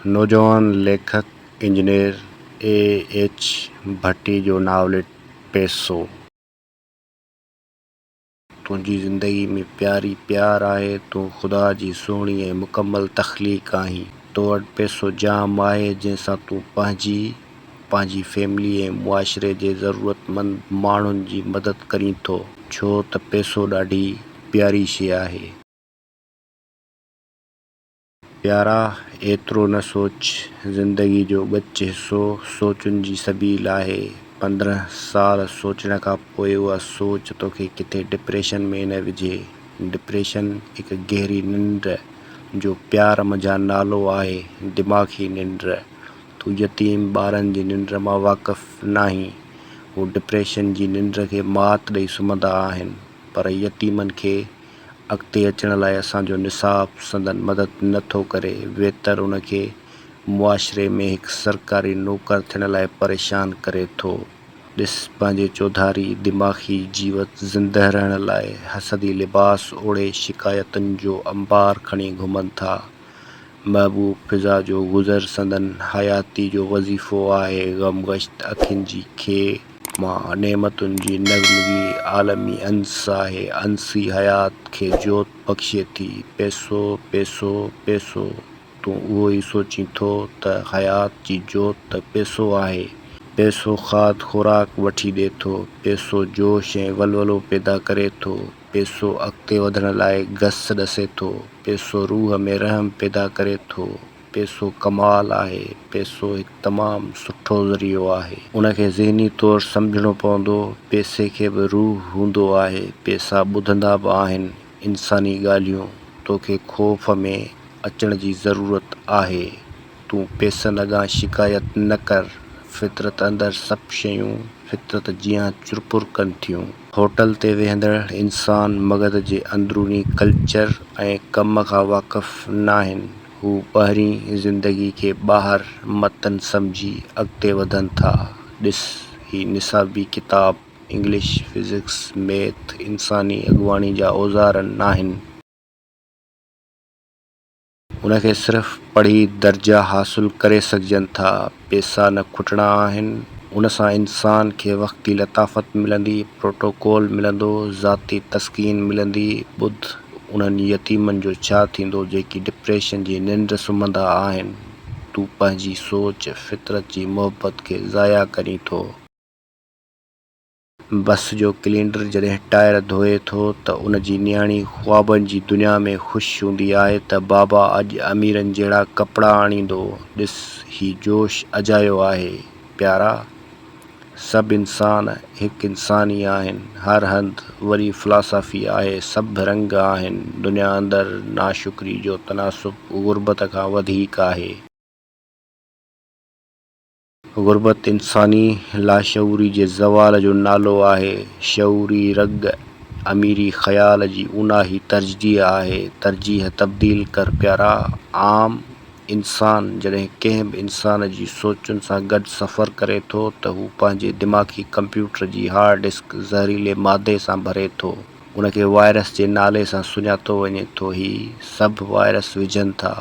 नौजवान लेखक engineer A.H. भट्टी जो नावल पैसो। तुंहिंजी ज़िंदगी में प्यारी प्यार आहे, तूं ख़ुदा जी सुहिणी ऐं मुकमल तख़लीक़ आहीं। तो वटि पैसो जाम आहे जंहिंसां तूं पंहिंजी फैमिली ऐं मुआशिरे जे ज़रूरतमंद माण्हुनि जी मदद करीं थो, छो त पैसो ॾाढी प्यारी शइ आहे। प्यारा, एतिरो न सोच, ज़िंदगी जो ॻच हिसो सोचुनि जी सबील आहे। 15 साल सोचण खां पोइ उहा सोच तोखे किथे डिप्रेशन में न विझे। डिप्रेशन हिकु गहरी निंड जो प्यार मंझां नालो आहे, दिमाग़ी निंड। तूं यतीम ॿारनि जी निंड मां वाक़ुफ़ु नाहीं। हू डिप्रेशन जी निंड खे मात ॾेई सुम्हंदा आहिनि, पर यतीमनि खे अॻिते अचण लाइ असांजो निसाब संदन मदद नथो करे। बहितर उनखे मुआशिरे में हिकु सरकारी नौकर थियण लाइ परेशान करे थो। ॾिस, पंहिंजे चौधारी दिमाग़ी जीवत ज़िंदह रहण लाइ हसदी लिबास ओढ़े शिकायतुनि जो अंबार खणी घुमनि था। महबूब फिज़ा जो गुज़र संदन हयाती जो वज़ीफ़ो आहे। ग़मगश्त अखियुनि जी खे मां नेमतुनि जी नग़मगी आलमी अंस आहे। अंसी हयात खे जोत बख़्शे थी। पैसो पैसो पैसो, तूं उहो ई सोचीं थो त हयात जी जोत त पैसो आहे। पैसो खाद ख़ुराक वठी ॾिए थो, पैसो जोश ऐं वलवलो पैदा करे थो, पैसो अॻिते वधण लाइ घस ॾसे थो, पैसो रूह में रहम पैदा करे थो। पैसो कमाल आहे, पैसो हिकु तमामु सुठो ज़रियो आहे। उनखे ज़हनी तौरु सम्झणो पवंदो। पैसे खे बि रूह हूंदो आहे। पैसा ॿुधंदा बि आहिनि इंसानी ॻाल्हियूं। तोखे ख़ौफ़ में अचण जी ज़रूरत आहे। तूं पैसनि अॻां शिकायत न कर। फितरत अंदरि सभु शयूं फितरत जीअं चुरपुर कनि थियूं। होटल ते वेहंदड़ इंसान मग़ज़ जे अंदरूनी कल्चर ऐं कम खां वाक़ुफ़ु न आहिनि। हू ॿाहिरीं ज़िंदगी खे ॿाहिरि मतन सम्झी अॻिते वधनि था। ॾिस, ही निसाबी किताब इंग्लिश, फिज़िक्स, मैथ इंसानी अॻुवाणी जा औज़ार न आहिनि। उनखे सिर्फ़ु पढ़ी दर्जा हासिलु करे सघिजनि था। पैसा न खुटणा आहिनि। उन सां इंसान खे वक़्ती लताफ़त मिलंदी, प्रोटोकॉल मिलंदो, ज़ाती तस्कीन मिलंदी। ॿुध, उन्हनि यतीमनि जो छा थींदो जेकी डिप्रेशन जी निंड सुम्हंदा आहिनि। तूं पंहिंजी सोच फितरत जी मोहबत खे ज़ाया करीं थो। बस जो क्लीनर जॾहिं टायर धोए थो त उन जी नियाणी ख़्वाबनि जी दुनिया में ख़ुशि हूंदी आहे त बाबा अॼु अमीरनि जहिड़ा कपिड़ा आणींदो। ॾिस, ही जोश अजायो आहे। प्यारा, सभु इंसान हिकु इंसान ई आहिनि। हर हंधि वरी फ़िलासफ़ी आहे। सभु रंग आहिनि। दुनिया अंदरि नाशुक्री जो तनासुब ग़ुर्बत खां वधीक आहे। ग़ुर्बत इंसानी लाशऊरी जे ज़वाल जो नालो आहे। शऊरी रग अमीरी ख़याल जी ऊन्हाही तरजीह आहे। तरजीह तब्दील कर प्यारा। आम इंसान जॾहिं कंहिं बि इंसान जी सोचुनि सां गॾु सफ़र करे थो त हू पंहिंजे दिमाग़ी कंप्यूटर जी हार्ड डिस्क ज़हरीले मादे सां भरे थो। उनखे वायरस जे नाले सां सुञातो वञे थो। ही सभु वायरस विझनि था।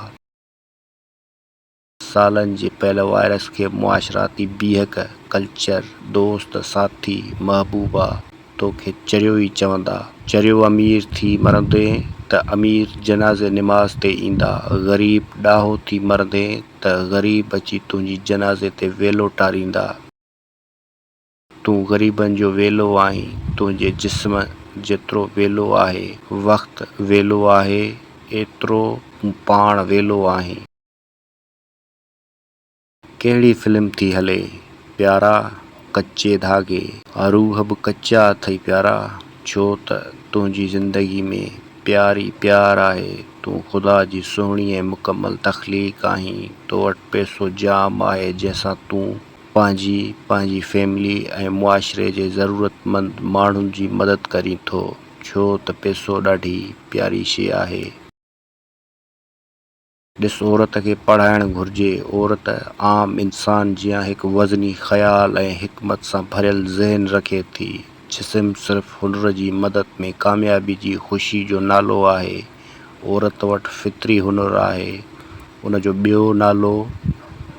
सालनि जे पहल वायरस खे मुआशराती बीहक, कल्चर, दोस्त, साथी, महबूबा तोखे चरियो ई चवंदा। चरियो अमीर थी मरंदे त अमीर जनाज़े निमाज़ ते ईंदा। ग़रीब ॾाहो थी मरंदे त ग़रीब अची तुंहिंजी जनाज़े ते वेलो टारींदा। तूं ग़रीबनि जो वेलो आहीं। तुंहिंजे जिस्म जेतिरो वेलो आहे, वक़्तु वेलो आहे, एतिरो तूं पाण वेलो आहीं। कहिड़ी फिल्म थी हले प्यारा? कच्चे धागे। रूह बि कच्चा अथई प्यारा, छो त तुंहिंजी ज़िंदगी में प्यारी प्यार आहे। तूं ख़ुदा जी सुहिणी ऐं मुकमल तख़लीक़ आहीं। तो वटि पैसो जाम आहे जंहिंसां तूं पंहिंजी फैमिली ऐं मुआशिरे जे ज़रूरतमंद माण्हुनि जी मदद करीं थो, छो त पैसो ॾाढी प्यारी शइ आहे। ॾिस, औरत खे पढ़ाइणु घुरिजे। औरत आम इंसान जीअं हिकु वज़नी ख़्याल ऐं हिकमत सां भरियल ज़हन रखे थी। जिस्म सिर्फ़ु हुनर जी मदद में कामयाबी जी ख़ुशी जो नालो आहे। औरत वटि फितरी हुनर आहे। उनजो ॿियो नालो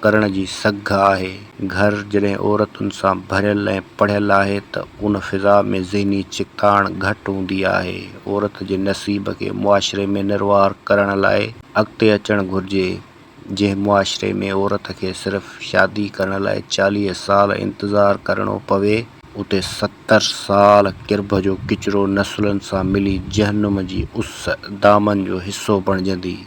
करण जी सघ आहे। घर जॾहिं औरतुनि सां भरियल ऐं पढ़ियल आहे त उन फिज़ा में ज़हनी चिकाण घटि हूंदी आहे। औरत जे नसीब खे मुआशिरे में निर्वार करण लाइ अॻिते अचणु घुरिजे। जंहिं मुआशिरे में औरत खे सिर्फ़ शादी करण लाइ 40 साल इंतज़ारु करिणो पवे, उते 70 साल किरब जो किचिरो नसुलनि सां मिली जहनुम जी उस दामन जो हिसो बणिजंदी।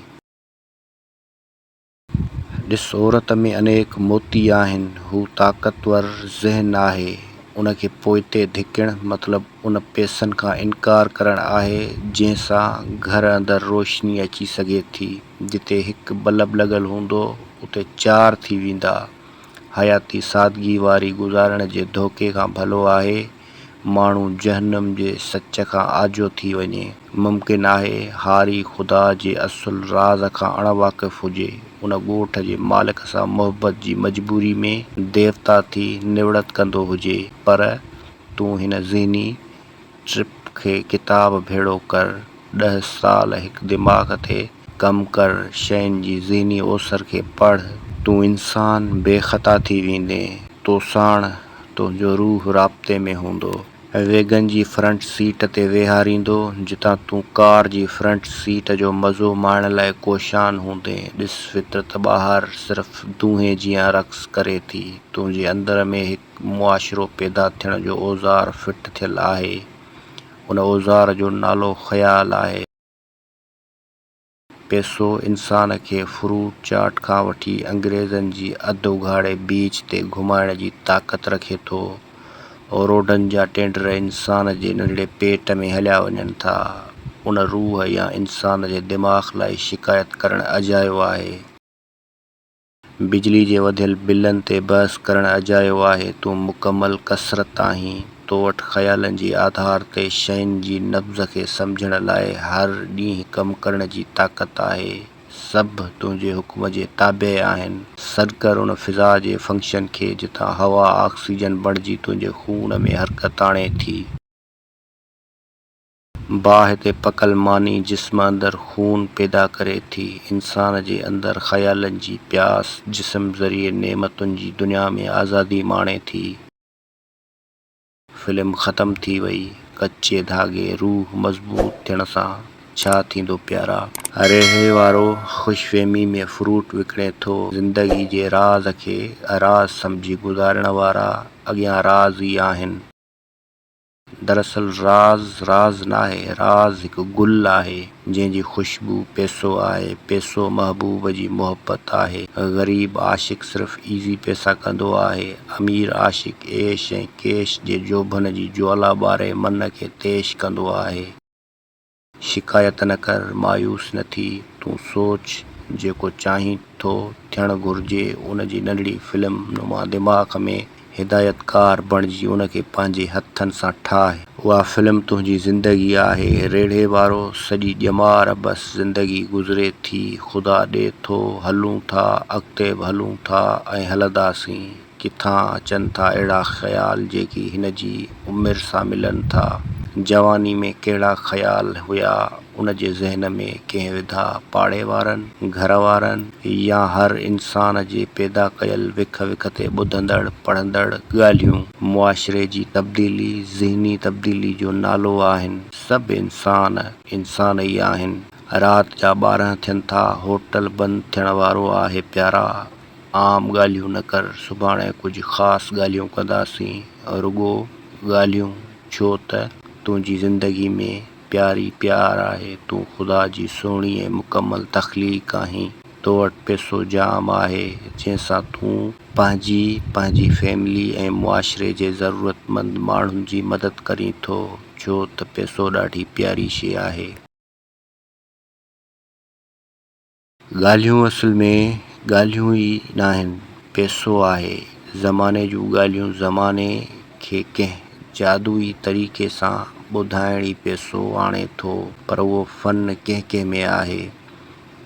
ॾिस, औरत में अनेक मोती आहिनि। हू ताक़तवर ज़हन आहे। उनखे पोइते धिकणु मतिलबु उन पैसनि खां इनकार करणु आहे जंहिंसां घर अंदरि रोशनी अची सघे थी। जिते हिकु बल्ब लॻल हूंदो उते 4 थी वेंदा। हयाती सादगी वारी गुज़ारण जे धोखे खां भलो आहे माण्हू जहन्नम जे सच खां आजो थी वञे। मुमकिन आहे हारी ख़ुदा जे असुल राज़ खां अणवाक़िफ़ हुजे। उन ॻोठ जे मालिक सां मोहबत जी मजबूरी में देवता थी निवड़त कंदो हुजे, पर तूं हिन ज़हनी ट्रिप खे किताब भेड़ो कर। 10 साल हिकु दिमाग़ ते कमु कर। शयुनि जी ज़हनी ओसर खे पढ़। तूं इंसान बेख़ता थी वेंदे। तोसाण तुंहिंजो रूह राब्ते में हूंदो। वैगन जी फ्रंट सीट ते वेहारींदो जितां तूं कार जी फ्रंट सीट जो मज़ो माणण लाइ कोशान हूंदे। ॾिस, फितरत ॿाहिरि सिर्फ़ दूंहें जियां रक़्स करे थी। तुंहिंजे अंदर में हिकु मुआशिरो पैदा थियण जो औज़ार फिट थियल आहे। उन औज़ार जो नालो ख़्याल आहे। पैसो इंसान खे फ्रूट चाट खां वठी अंग्रेज़नि जी अधु उघाड़े बीच ते घुमाइण जी ताक़त रखे थो। और रोडनि जा टेंडर इंसान जे नंढड़े पेट में हलिया वञनि था। उन रूह या इंसान जे दिमाग़ लाइ शिकायत करणु अजायो आहे। बिजली जे वधियल बिलनि ते बहस करणु अजायो आहे। तूं मुकमल कसरत आहीं। तो वटि ख़्यालनि जे आधार ते शयुनि जी नब्ज़ खे सम्झण लाइ हर ॾींहुं कमु करण जी ताक़त आहे। सभु तुंहिंजे हुक्म जे ताबे आहिनि। सॾु कर उन फिज़ा जे फंक्शन खे जितां हवा ऑक्सीजन बणिजी तुंहिंजे खून में हरकत आणे थी। बाहि ते पकल मानी जिस्म अंदरि खून पैदा करे थी। इंसान जे अंदरि ख़्यालनि जी प्यास जिस्म ज़रिए नेमतुनि जी दुनिया में आज़ादी माणे थी। फिल्म ख़तम थी वई। कच्चे धागे रूह मज़बूत थियण सां छा थींदो प्यारा? रेढ़े वारो ख़ुशफ़हमी में फ्रूट विकिणे थो। ज़िंदगी जे राज़ खे राज़ सम्झी गुज़ारण वारा अॻियां राज़ ई आहिनि। दरअसल राज़ नाहे। राज़ हिकु गुल आहे जंहिंजी ख़ुशबू पैसो आहे। पैसो महबूब जी मोहबत आहे। ग़रीब आशिक़ सिर्फ़ ईज़ी पैसा कंदो आहे। अमीर आशिक़ ऐश ऐं कैश जे जोभन जी ज्वाला ॿारे मन खे तेश कंदो आहे। शिकायत न कर, मायूस न थी। तूं सोच, जेको चाहीं थो थियणु घुरिजे उन जी नंढड़ी फिल्म नुमा दिमाग़ में हिदायतकार बणिजी उन खे पंहिंजे हथनि सां ठाहे। उहा फिल्म तुंहिंजी ज़िंदगी आहे। रेढ़े वारो सॼी ॼमार बसि ज़िंदगी गुज़रे थी। ख़ुदा ॾिए थो हलूं था, अॻिते बि हलूं था ऐं हलंदासीं। किथां अचनि था अहिड़ा ख़्याल जेकी हिन जी उमिरि सां मिलनि था। जवानी में कहिड़ा ख़्याल हुया उन जे ज़हन में? कंहिं विधा पाड़े वारनि, घर वारनि, या हर इंसान जे पैदा कयल विख विख ते ॿुधंदड़ पढ़ंदड़ ॻाल्हियूं? मुआशिरे जी तब्दीली ज़हनी तब्दीली जो नालो आहिनि। सभु इंसान ई आहिनि। राति जा 12 थियनि था। होटल बंदि थियण वारो आहे प्यारा। आम ॻाल्हियूं न कर। सुभाणे कुझु ख़ासि ॻाल्हियूं कंदासीं। रुॻो ॻाल्हियूं, छो त तुंहिंजी ज़िंदगी में प्यारी प्यार आहे। तूं ख़ुदा जी सुहिणी ऐं मुकमल तख़लीक़ आहीं। तो वटि पैसो जाम आहे जंहिंसां तूं पंहिंजी फैमिली ऐं मुआशिरे जे ज़रूरतमंद माण्हुनि जी मदद करीं थो। छो त पैसो ॾाढी प्यारी शइ आहे। ॻाल्हियूं असल में ॻाल्हियूं ई नाहिनि, पैसो आहे। ज़माने जूं ॻाल्हियूं ज़माने खे कंहिं जादुई तरीक़े सां ॿुधाइण ई पैसो आणे थो, पर उहो फ़न कंहिं में आहे।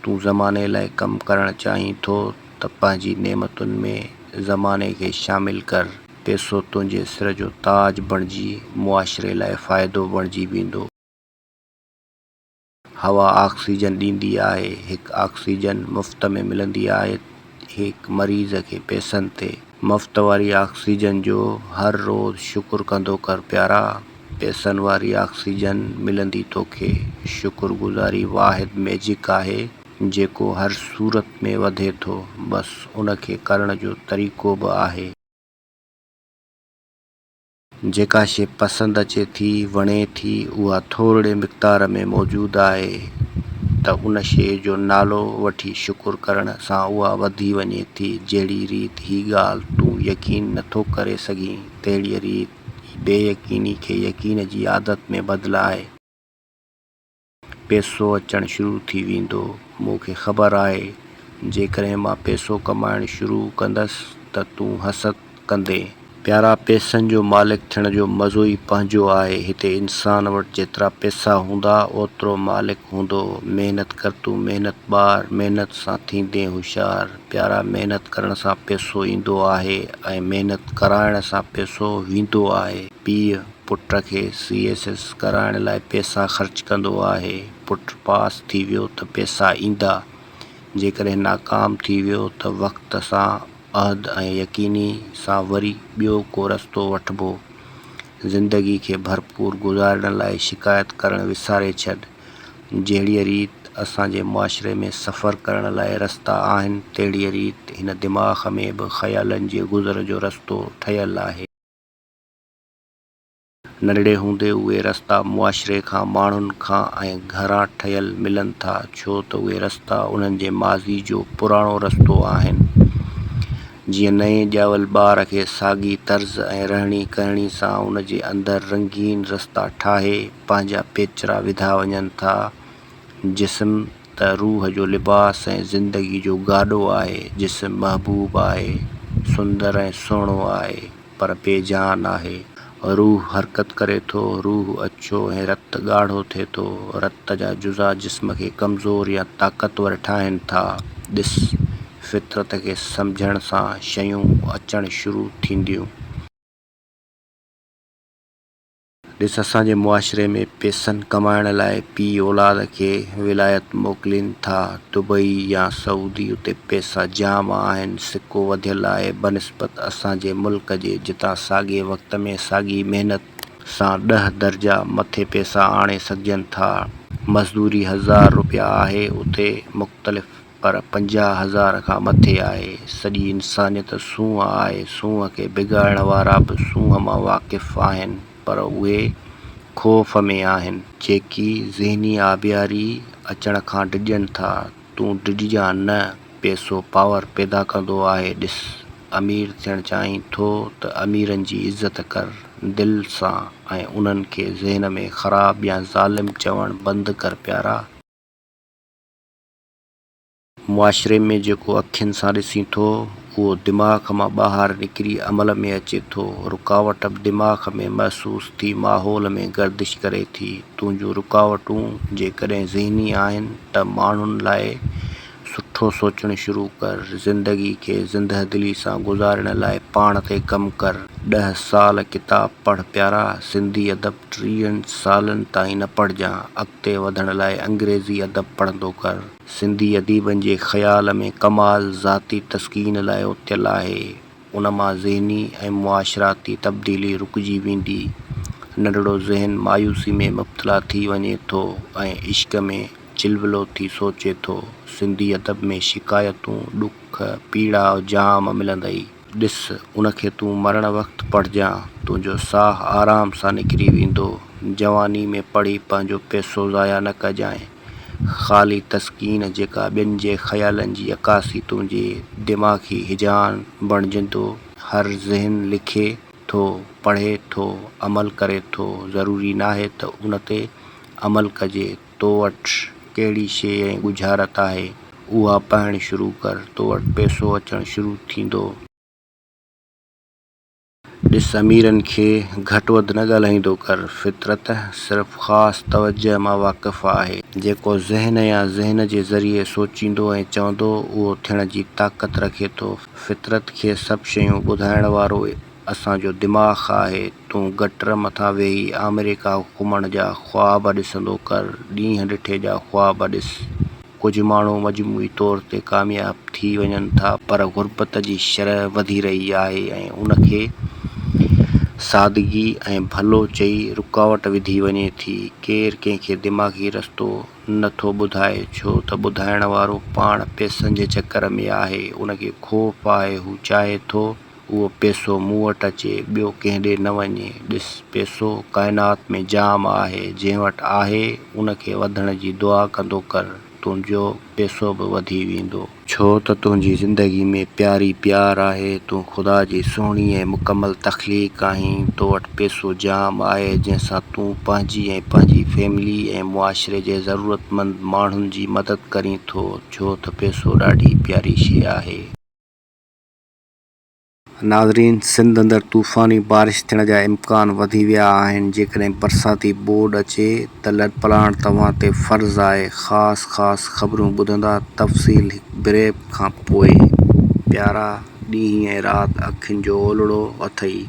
तूं ज़माने लाइ कमु करणु चाहीं थो त पंहिंजी नेमतुनि में ज़माने खे शामिल कर। पैसो तुंहिंजे सिर जो ताज बणिजी मुआशिरे लाइ फ़ाइदो बणिजी वेंदो। हवा ऑक्सीजन ॾींदी आहे। हिकु ऑक्सीजन मुफ़्त में मिलंदी आहे हिकु मरीज़ खे पैसनि ते। मुफ़्त वारी ऑक्सीजन जो हर रोज़ शुक्र कंदो कर प्यारा। पैसनि वारी ऑक्सीजन मिलंदी तोखे। शुक्रगुज़ारी वाहिद मैजिक आहे जेको हर सूरत में वधे थो, बसि उनखे करण जो तरीक़ो बि आहे। जेका शइ पसंदि अचे थी वणे थी उहा थोरे मिक़दार में मौजूदु आहे त उन शइ जो नालो वठी शुक्र करण सां उहा वधी वञे थी। जहिड़ी रीति हीअ ॻाल्हि तूं यकीन नथो करे सघीं, तहिड़ी रीति बेयकीनी खे यकीन जी आदत में बदिलाए पैसो अचणु शुरू थी वेंदो। मूंखे ख़बर आहे जेकॾहिं मां पैसो कमाइणु शुरू कंदसि त तूं हसद कंदे। प्यारा, पैसनि जो मालिक थियण जो मज़ो ई पंहिंजो आहे। हिते इंसान वटि जेतिरा पैसा हूंदा ओतिरो मालिक हूंदो। महिनत कर तूं महिनत ॿार, महिनत सां थींदे होशियार। प्यारा, महिनत करण सां पैसो ईंदो आहे ऐं महिनत कराइण सां पैसो वेंदो आहे। पीउ पुट खे CSS कराइण लाइ पैसा ख़र्च कंदो आहे। पुट पास थी वियो त पैसा ईंदा। जेकॾहिं नाकाम थी वियो त वक़्त सां अहद ऐं यकीनी सां वरी ॿियो को रस्तो वठिबो। ज़िंदगी खे भरपूर गुज़ारण लाइ शिकायत करणु विसारे छॾ। जहिड़ी रीति असांजे मुआशिरे में सफ़र करण लाइ रस्ता आहिनि, तहिड़ी रीति हिन दिमाग़ में बि ख़्यालनि जे गुज़र जो रस्तो ठहियलु आहे। नंढड़े हूंदे उहे रस्ता मुआशिरे खां, माण्हुनि खां ऐं घरां ठहियलु मिलनि था, छो त उहे रस्ता उन्हनि जे माज़ी जो पुराणो रस्तो आहिनि। जीअं नएं ॼावल ॿार खे साॻी तर्ज़ ऐं रहणी कहणी सां उन जे अंदरि रंगीन रस्ता ठाहे पंहिंजा पेचरा विधा वञनि था। जिस्म त रूह जो लिबास ऐं ज़िंदगी जो गाॾो आहे। जिस्म महबूब आहे, सुंदर ऐं सुहिणो आहे, पर बेजान आहे। रूह हरकत करे थो, रूह अछो ऐं रतु ॻाढ़ो थिए थो। रत जा जुज़ा जिस्म खे कमज़ोर या ताक़तवर ठाहिनि था। ॾिस, फितरत खे सम्झण सां शयूं अचणु शुरू थींदियूं। ॾिस, असांजे मुआशिरे में पैसनि कमाइण लाइ पीउ औलाद खे विलायत मोकिलीनि था, दुबई या सऊदी। उते पैसा जाम आहिनि, सिको वधियलु आहे बनिस्बत असांजे मुल्क जे, जितां साॻिए वक़्त में साॻी महिनत सां 10 दर्जा मथे पैसा आणे सघिजनि था। मज़दूरी 1000 रुपया आहे उते मुख़्तलिफ़, पर 50,000 खां मथे आहे। सॼी इंसानियत सूंहं आहे। सूंहं खे बिगाड़ण वारा बि सूंहं मां वाक़िफ़ आहिनि, पर उहे ख़ौफ़ में आहिनि, जेकी ज़हनी आबियारी अचण खां डिॼनि था। तूं डिॼजां न, पैसो पावर पैदा कंदो आहे। ॾिस, अमीर थियणु चाहीं थो त अमीरनि जी इज़त कर दिलि सां ऐं उन्हनि खे ज़हन में ख़राब या ज़ालिम चवणु बंदि कर प्यारा। मुआशिरे में जेको अखियुनि सां ॾिसीं थो उहो दिमाग़ मां ॿाहिरि निकिरी अमल में अचे थो। रुकावट बि दिमाग़ में महसूस थी माहौल में गर्दिश करे थी। तुंहिंजूं रुकावटूं जेकॾहिं ज़हनी आहिनि त माण्हुनि लाइ सुठो सोचणु शुरू कर। ज़िंदगी खे ज़िंदहदिली सां गुज़ारण लाइ पाण ते कमु कर। 10 साल किताब पढ़ प्यारा। सिंधी अदब 30 सालनि ताईं न पढ़जां। अॻिते वधण लाइ अंग्रेज़ी अदब पढ़ंदो कर। सिंधी अदीबनि जे ख़्याल में कमाल ज़ाती तस्कीन लाइ उथियलु आहे। उन मां ज़हनी ऐं मुआशिराती तब्दीली रुकिजी वेंदी। नंढड़ो ज़हन मायूसी में मुब्तला थी वञे थो ऐं इश्क में चिलवलो थी सोचे थो। सिंधी अदब में शिकायतूं, ॾुख, पीड़ा जाम मिलंदई। ॾिस, उनखे तूं मरण वक़्तु पढ़जां, तुंहिंजो साहु आराम सां निकिरी वेंदो। जवानी में पढ़ी पंहिंजो पैसो ज़ाया न कजांइ। ख़ाली तस्कीन जेका ॿियनि जे ख़्यालनि जी अकासी तुंहिंजे दिमाग़ी हिजान बणिजंदो। हर ज़हन लिखे थो, पढ़े थो, अमल करे थो। ज़रूरी नाहे त उन ते अमल कजे। तो वटि कहिड़ी शइ ऐं ॻुझारत आहे, उहा पाइणु शुरू कर, तो वटि पैसो अचणु शुरू थींदो। ॾिस, अमीरनि खे घटि वधि न ॻाल्हाईंदो कर। फितरत सिर्फ़ु ख़ासि तवजह मां वाक़िफ़ु आहे। जेको ज़हन या ज़हन जे ज़रिए सोचींदो ऐं चवंदो, उहो थियण जी ताक़त रखे थो। फितरत खे सभु शयूं ॿुधाइण वारो असांजो दिमाग़ आहे। तूं गटर मथां वेही अमेरिका घुमण जा ख़्वाब ॾिसंदो कर, ॾींहं ॾिठे जा ख़्वाब ॾिस। कुझु माण्हू मजमूई तौर ते कामयाब थी वञनि था, पर ग़ुर्बत जी शरह वधी रही आहे ऐं उनखे सादगी ऐं भलो चई रुकावट विधी वञे थी। केरु कंहिंखे दिमाग़ी रस्तो नथो ॿुधाए, छो त ॿुधाइण वारो पाण पैसनि जे चकर में आहे। उनखे ख़ौफ़ आहे, हू चाहे थो उहो पैसो मूं वटि अचे, ॿियो कंहिं ॾे न वञे। ॾिस, पैसो काइनात में जाम आहे, जंहिं वटि आहे उनखे वधण जी दुआ कंदो कर, तुंहिंजो पैसो बि वधी वेंदो। छो त तुंहिंजी ज़िंदगी में प्यारी प्यार आहे, तूं ख़ुदा जी सुहिणी ऐं मुकमल तख़लीक़ आहीं। तो वटि पैसो जाम आहे, जंहिंसां तूं पंहिंजी ऐं पंहिंजी फैमिली ऐं मुआशिरे जे ज़रूरतमंद माण्हुनि जी मदद करीं थो, छो त पैसो ॾाढी प्यारी शइ आहे। नाज़रीन, सिंध अंदरि तूफ़ानी बारिश थियण जा इम्कान वधी विया आहिनि। जेकॾहिं बरसाती बोर्ड अचे त लॾपलाइण तव्हां ते फ़र्ज़ु आहे। ख़ासि ख़बरूं ॿुधंदा तफ़सील हिकु ब्रेक खां पोइ। प्यारा ॾींहं ऐं राति अखियुनि जो ओलड़ो अथई,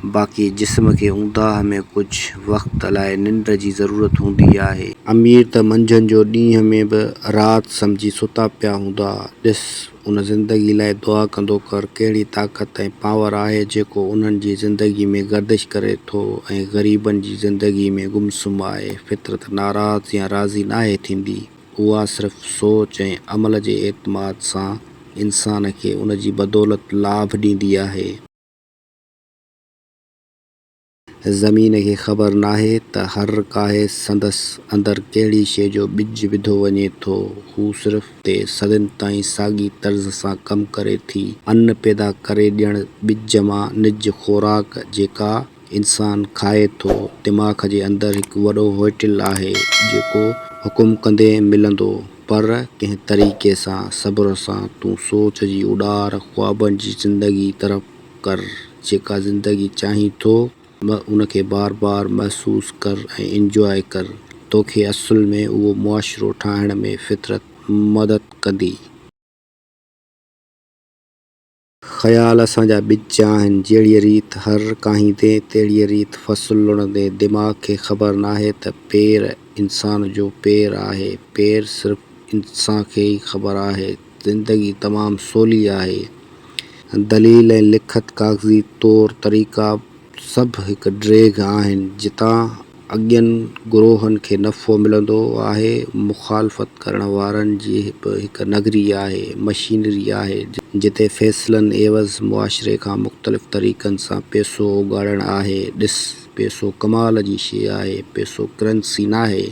बाक़ी जिस्म खे ऊंदाह में कुझु वक़्त लाइ निंड जी ज़रूरत हूंदी आहे। अमीर त मंझंदि जो ॾींहं में बि राति सम्झी सुता पिया हूंदा। ॾिस, उन ज़िंदगी लाइ दुआ कंदो कर, कहिड़ी ताक़त ऐं पावर आहे जेको उन्हनि जी ज़िंदगी में गर्दिश करे थो ऐं ग़रीबनि जी ज़िंदगी में गुमसुम आहे। फितरत नाराज़ या राज़ी नाहे थींदी, उहा सिर्फ़ सोच ऐं अमल जे एतमाद सां इंसान खे उन जी बदौलत लाभ ॾींदी आहे। ज़मीन खे ख़बर नाहे त हर काहे संदसि अंदरि कहिड़ी शइ जो ॿिज विधो वञे थो। हू सिर्फ़ ते सदियुनि ताईं साॻी तर्ज़ सां कमु करे थी, अन्न पैदा करे ॾियणु ॿिज मां निज ख़ुराक जेका इंसान खाए थो। दिमाग़ जे अंदरि हिकु वॾो होटल आहे जेको हुकुम कंदे मिलंदो, पर कंहिं तरीक़े सां सब्र सां तूं सोच जी उॾार ख़्वाबनि जी ज़िंदगी तरफ़ कर। जेका ज़िंदगी चाहीं थो उनखे बार बार महसूस कर ऐं इंजॉय कर। तोखे असुल में उहो मुआशिरो ठाहिण में फितरत मदद कंदी। ख़्याल असांजा ॿिज आहिनि, जहिड़ी रीति हर काहींदे तहिड़ी रीति फ़सुल लुणंदे। दिमाग़ खे ख़बर नाहे त पेर इंसान जो पेर आहे, पेर सिर्फ़ इंसान खे ई ख़बर आहे। ज़िंदगी तमामु सवली आहे। दलील ऐं लिखत, काग़ज़ी तौर तरीक़ा सभु हिकु ड्रैग आहिनि। जितां अॻियनि गुरोहनि खे नफ़ो मिलंदो आहे, मुख़ालफ़त करण वारनि जी बि हिकु नगरी आहे, मशीनरी आहे, जिते फ़ैसिलनि एवज़ मुआशिरे खां मुख़्तलिफ़ तरीक़नि सां पैसो उगाड़णु आहे। ॾिस, पैसो कमाल जी शइ आहे। पैसो करंसी नाहे,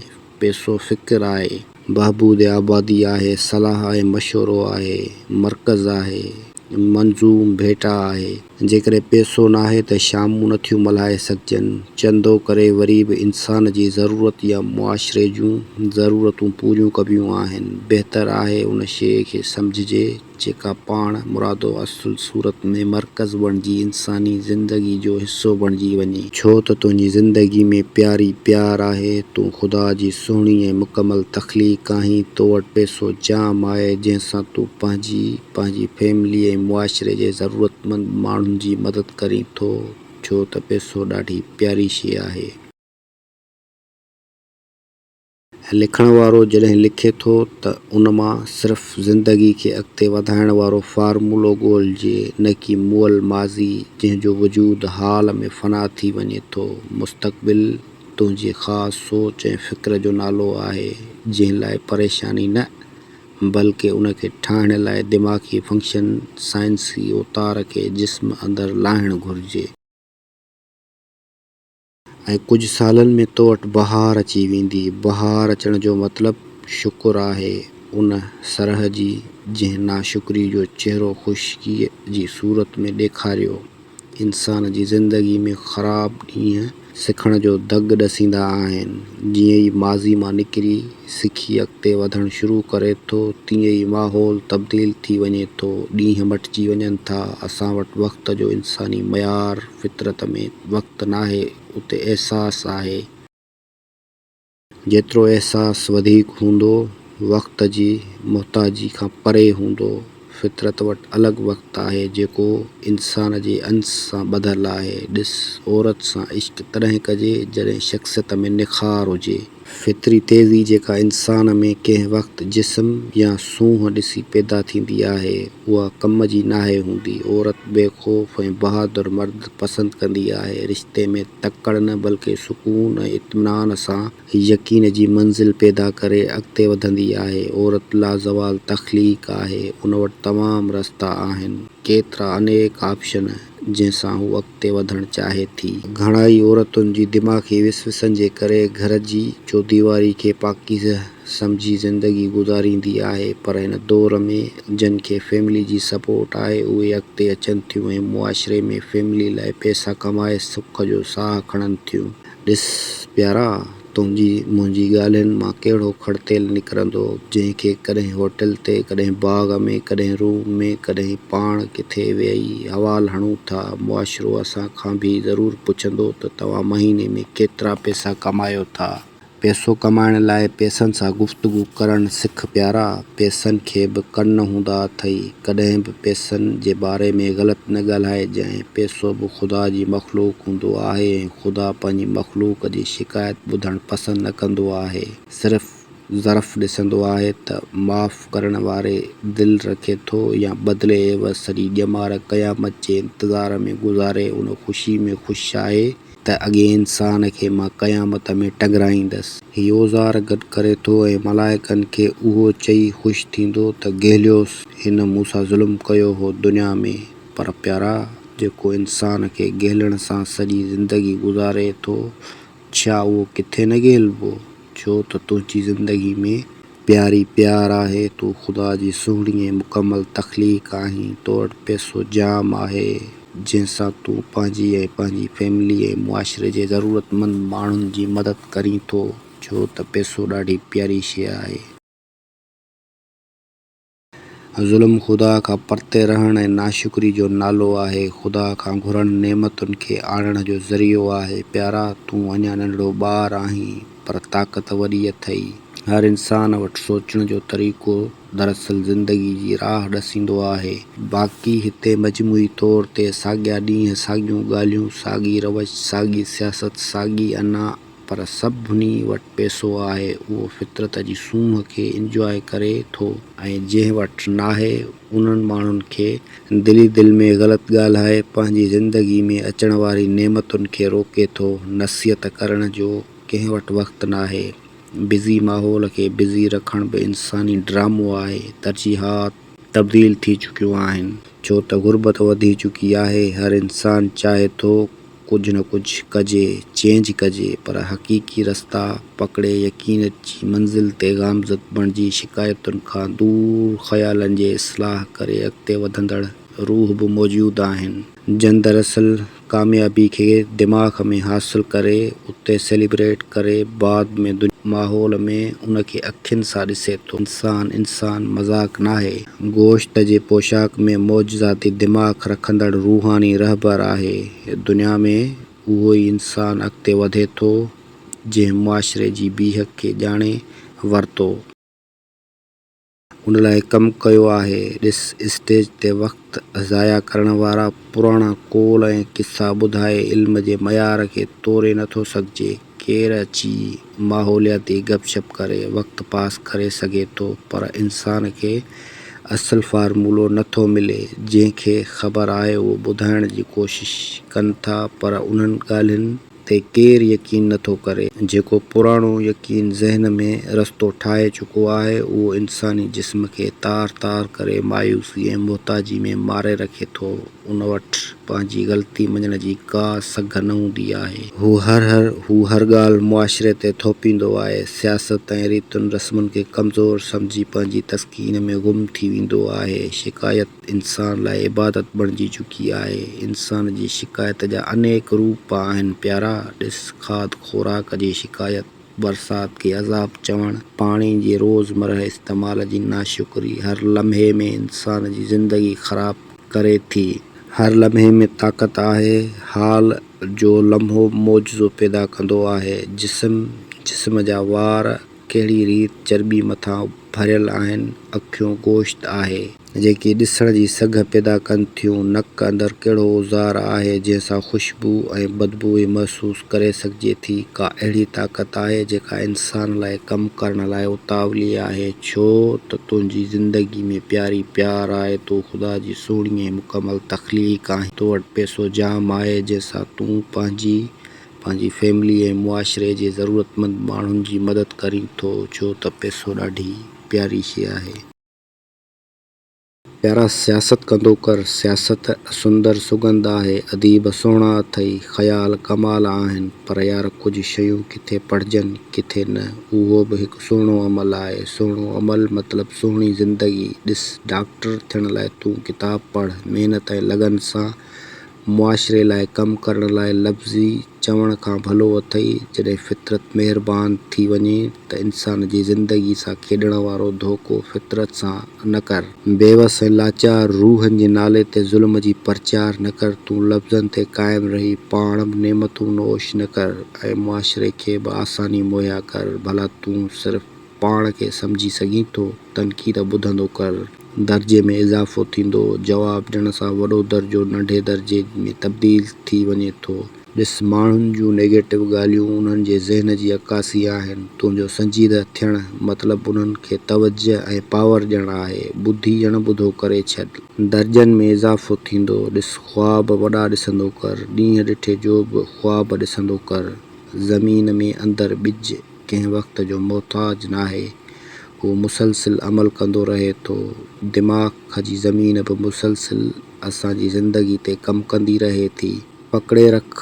पैसो फ़िक्र आहे, बहबूद आबादी आहे, सलाह ऐं मशवरो आहे, मर्कज़ आहे, मंज़ूम भेटा आहे। जेकॾहिं पैसो नाहे त शामूं नथियूं मल्हाए सघजनि। चंदो करे वरी बि इंसान जी ज़रूरत या मुआशिरे जूं ज़रूरतूं पूरियूं कबियूं आहिनि। बहितर आहे उन शइ खे सम्झिजे जेका पाण मुरादो असुल सूरत में मर्कज़ बणिजी इंसानी ज़िंदगी जो हिसो बणिजी वञे। छो त तुंहिंजी ज़िंदगी में प्यारी प्यार आहे, तूं ख़ुदा जी सुहिणी ऐं मुकमल तख़लीक़ आहीं। तो वटि पैसो जाम आहे, जंहिंसां तूं पंहिंजी फैमिली ऐं मुआशिरे जे ज़रूरतमंद माण्हुनि जी मदद करीं थो, छो त पैसो ॾाढी प्यारी शइ आहे। लिखण वारो जॾहिं लिखे थो त उन मां सिर्फ़ ज़िंदगी खे अॻिते वधाइण वारो फार्मूलो ॻोल्हिजे, न कि मुअल माज़ी जंहिंजो वजूद हाल में फ़ना थी वञे थो। मुस्तक़बिल तुंहिंजी ख़ासि सोच ऐं फ़िक्र जो नालो आहे, जंहिं लाइ परेशानी न, बल्कि उनखे ठाहिण लाइ दिमाग़ी फंक्शन साइंसी उतार खे जिस्म अंदरि लाहिणु घुरिजे। ऐं कुझु सालनि में तो वटि बहार अची वेंदी। बहार अचण जो मतिलबु शुकुर आहे उन सरह जी जंहिं नाशुक्री जो चहिरो ख़ुश्कीअ जी सूरत में ॾेखारियो। इंसान जी ज़िंदगी में ख़राबु ॾींहं सिखण जो दग ॾसींदा आहिनि। जीअं ई माज़ी मां निकिरी सिखी अॻिते वधणु शुरू करे थो, तीअं ई माहौल तब्दील थी वञे थो, ॾींहं मटिजी वञनि था। असां वटि वक़्त जो इंसानी मयार, फितरत में वक़्तु नाहे, उते अहसास आहे। जेतिरो अहसास वधीक हूंदो, वक़्त जी मुहताजी खां परे हूंदो। फितरत वटि अलॻि वक़्तु आहे जेको इंसान जे अंश सां ॿधल आहे। ॾिस, औरत सां इश्क तॾहिं कजे जॾहिं शख़्सियत में निखार हुजे। फितरी तेज़ी जेका इंसान में कंहिं वक़्तु जिस्म या सूंहं ॾिसी पैदा थींदी आहे उहा कम जी नाहे हूंदी। औरत बेख़ौफ़ ऐं बहादुर मर्द पसंदि कंदी आहे। रिश्ते में तकड़ न बल्कि सुकून ऐं इत्मिनान सां यकीन जी मंज़िल पैदा करे अॻिते वधंदी आहे। औरत लाज़वाल तख़लीक़ आहे, उन वटि तमामु रस्ता आहिनि, केतिरा अनेक ऑप्शन जंहिंसां हू अॻिते वधणु चाहे थी। घणाई औरतुनि जी दिमाग़ी विसवसनि जे करे घर जी चौदीवारी खे पाकीज़ सम्झी ज़िंदगी गुज़ारींदी आहे, पर हिन दौर में जिन खे फैमिली जी सपोर्ट आहे उहे अॻिते अचनि थियूं ऐं मुआशिरे में फैमिली लाइ पैसा कमाए सुख जो साह खणनि थियूं। ॾिस प्यारा, तुंहिंजी मुंहिंजी ॻाल्हियुनि मां कहिड़ो खड़तेल निकिरंदो, जंहिंखे कॾहिं होटल ते, कॾहिं बाग़ में, कॾहिं रूम में, कॾहिं पाण किथे वेही हवाल हणूं था। मुआशिरो असां खां बि ज़रूरु पुछंदो त तव्हां महीने में केतिरा पैसा कमायो था। पैसो कमाइण लाइ पैसनि सां गुफ़्तगू करणु सिख प्यारा। पैसनि खे बि कन हूंदा अथई, कॾहिं बि पैसनि जे बारे में ग़लति न ॻाल्हाइजांइ। पैसो बि ख़ुदा जी मख़लूक़ हूंदो आहे ऐं ख़ुदा पंहिंजी मख़लूक़ जी शिकायत ॿुधणु पसंदि न कंदो आहे, सिर्फ़ु ज़र्फ़ ॾिसंदो आहे त माफ़ करण वारे दिलि रखे थो या बदिले एवज़ सॼी ॼमार क़यामत जे इंतज़ार में गुज़ारे उन ख़ुशी में ख़ुशि आहे त अॻे इंसान खे मां क़यामत में टंगराईंदसि। हीउ औज़ार गॾु करे थो ऐं मलाइकनि खे उहो चई ख़ुशि थींदो त गेलियोसि, हिन मूंसां ज़ुल्म कयो हो दुनिया में। पर प्यारा, जेको इंसान खे गेलण सां सॼी ज़िंदगी गुज़ारे थो, छा उहो किथे न गेलिबो? छो त तुंहिंजी ज़िंदगी में प्यारी प्यार आहे, तूं ख़ुदा जी सुहिणी ऐं मुकमल तख़लीक़ आहीं, तो वटि पैसो जाम आहे जंहिंसां तूं पंहिंजी ऐं पंहिंजी फैमिली ऐं मुआशिरे जे ज़रूरतमंद माण्हुनि जी मदद करीं थो, छो त पैसो ॾाढी प्यारी शइ आहे। ज़ुल्म ख़ुदा खां परते रहणु ऐं नाशुक्री जो नालो आहे। ख़ुदा खां घुरणु नेमतुनि खे आणण जो ज़रियो आहे। प्यारा, तूं अञा नंढड़ो ॿारु आहीं, पर ताक़त वॾी अथई। हर इंसान वटि सोचण जो तरीक़ो दरअसल ज़िंदगी जी राह ॾसींदो आहे। बाक़ी हिते मजमूई तौर ते साॻिया ॾींहं, साॻियूं ॻाल्हियूं, साॻी रवश, साॻी सियासत, साॻी अना, पर सभिनी वटि पैसो आहे। उहो फितरत जी सूंहं खे इंजॉय करे थो ऐं जंहिं वटि नाहे उन्हनि माण्हुनि खे दिली दिलि में ग़लति ॻाल्हाए पंहिंजी ज़िंदगी में अचण वारी नेमतुनि खे रोके थो। नसीहत करण जो कंहिं वटि वक़्तु नाहे। बिज़ी माहौल खे बिज़ी रखणु बि इंसानी ड्रामो आहे। तरजीहात तब्दील थी चुकियूं आहिनि, छो त गुरबत वधी चुकी आहे। हर इंसान चाहे थो कुझु न कुझु कजे, चेंज कजे, पर हक़ीक़ी रस्ता पकड़े यकीन जी मंज़िल ते गामज़द बणिजी शिकायतुनि खां दूर ख़्यालनि जे इस्लाह करे अॻिते वधंदड़ रूह बि मौजूदु आहिनि। जन दरअसल कामयाबी खे दिमाग़ में हासिल करे उते सेलिब्रेट करे बाद में माहौल में उन खे अखियुनि सां ॾिसे थो। इंसान मज़ाक नाहे। गोश्त जे पोशाक में मौजज़ाती दिमाग़ रखंदड़ रूहानी रहबर आहे। दुनिया में उहो ई इंसान अॻिते वधे थो जंहिं मुआशिरे जी बीहक खे ॼाणे वरितो, उन लाइ कमु कयो आहे। ॾिस, स्टेज ते वक़्तु ज़ाया करण वारा पुराणा कौल ऐं किसा ॿुधाए इल्म जे मयार खे तोड़े नथो सघिजे। केरु अची माहौलियाती गपशप करे वक़्तु पास करे सघे थो, पर इंसान खे असुलु फार्मूलो नथो मिले। जंहिंखे ख़बर आहे उहो ॿुधाइण जी कोशिशि कनि था, पर उन्हनि ॻाल्हियुनि ते केरु यकीन नथो करे। जेको पुराणो यकीन ज़हन में रस्तो ठाहे चुको आहे उहो इंसानी जिस्म खे तार तार करे मायूसी ऐं मुहताजी में मारे रखे थो। उन वटि पंहिंजी ग़लती मञण जी का सघ न हूंदी आहे। हू हर ॻाल्हि मुआशिरे ते थोपींदो आहे। सियासत ऐं रीतुनि रस्मुनि खे कमज़ोर सम्झी पंहिंजी तस्कीन में गुम थी वेंदो आहे। शिकायत इंसान लाइ इबादत बणिजी चुकी आहे। इंसान जी शिकायत जा अनेक रूप आहिनि प्यारा। ॾिस, खाद ख़ुराक जी शिकायत, बरसात खे अज़ाब चवणु, पाणी जे रोज़मरह इस्तेमाल जी नाशुक्री हर लम्हे में इंसान जी ज़िंदगी ख़राब करे थी। हर लम्हे में ताक़त आहे। हाल जो लम्हो मौजज़ो पैदा कंदो आहे। जिस्म जा वार कहिड़ी रीति चर्ॿी मथां भरियल आहिनि, अखियूं गोश्त आहे जेकी ॾिसण जी सघ पैदा कनि थियूं। नक अंदरि कहिड़ो औज़ार आहे जंहिंसां ख़ुशबू ऐं बदबू महसूस करे सघिजे थी। का अहिड़ी ताक़त आहे जेका इंसान लाइ कमु करण लाइ उतावली आहे, छो त तुंहिंजी ज़िंदगी में प्यारी प्यार आहे। तूं ख़ुदा जी सुहिणी ऐं मुकमल तख़लीक़ आहीं। तो वटि पैसो जाम आहे जंहिंसां तूं पंहिंजी फैमिली ऐं मुआशिरे जे ज़रूरतमंद माण्हुनि जी मदद करीं थो, छो त पैसो ॾाढी प्यारी शइ आहे। प्यारा सियासत कंदो कर, सियासत सुंदर सुगंध आहे। अदीब सुहिणा अथई, ख़्याल कमाल आहिनि, पर यार कुझु शयूं किथे पढ़जनि किथे न, उहो बि हिकु सुहिणो अमल आहे। सुहिणो अमल मतिलबु सुहिणी ज़िंदगी। ॾिस, डॉक्टर थियण लाइ तूं किताब पढ़, महिनत ऐं लगन सां मुआशिरे लाइ कमु करण लाइ लफ़्ज़ी चवण खां भलो अथई। जॾहिं फितरत महिरबान थी वञे त इंसान जी ज़िंदगी सां खेॾण वारो धोखो फितरत सां न कर। बेवस ऐं लाचार रूहनि जे नाले ते ज़ुल्म जी प्रचार न कर। तूं लफ़्ज़नि ते क़ाइमु रही पाण बि नेमतूं नोश न कर ऐं मुआशिरे खे बि आसानी मुहैया कर। भला तूं सिर्फ़ु पाण खे सम्झी सघीं थो, तनक़ीद ॿुधंदो कर। दर्जे में इज़ाफ़ो थींदो, जवाब ॾियण सां वॾो दर्जो नंढे दर्जे में तब्दील थी वञे थो। ॾिस, माण्हुनि जूं नेगेटिव ॻाल्हियूं उन्हनि जे ज़हन जी अक्कासी आहिनि। तुंहिंजो संजीदह थियणु मतिलबु उन्हनि खे तवजह ऐं पावर ॾियणु आहे। ॿुधी ॼण ॿुधो करे छॾ। दर्जनि में इज़ाफ़ो थींदो, ॾिस, ख़्वाब वॾा ॾिसंदो कर। ॾींहं ॾिठे जो बि ख़्वाब ॾिसंदो कर। ज़मीन में अंदरि ॿिज कंहिं वक़्त जो मोहताज नाहे, हू मुसलसिल अमल कंदो रहे थो। दिमाग़ जी ज़मीन बि मुसलसिल असांजी ज़िंदगी ते कमु कंदी रहे थी। पकिड़े रख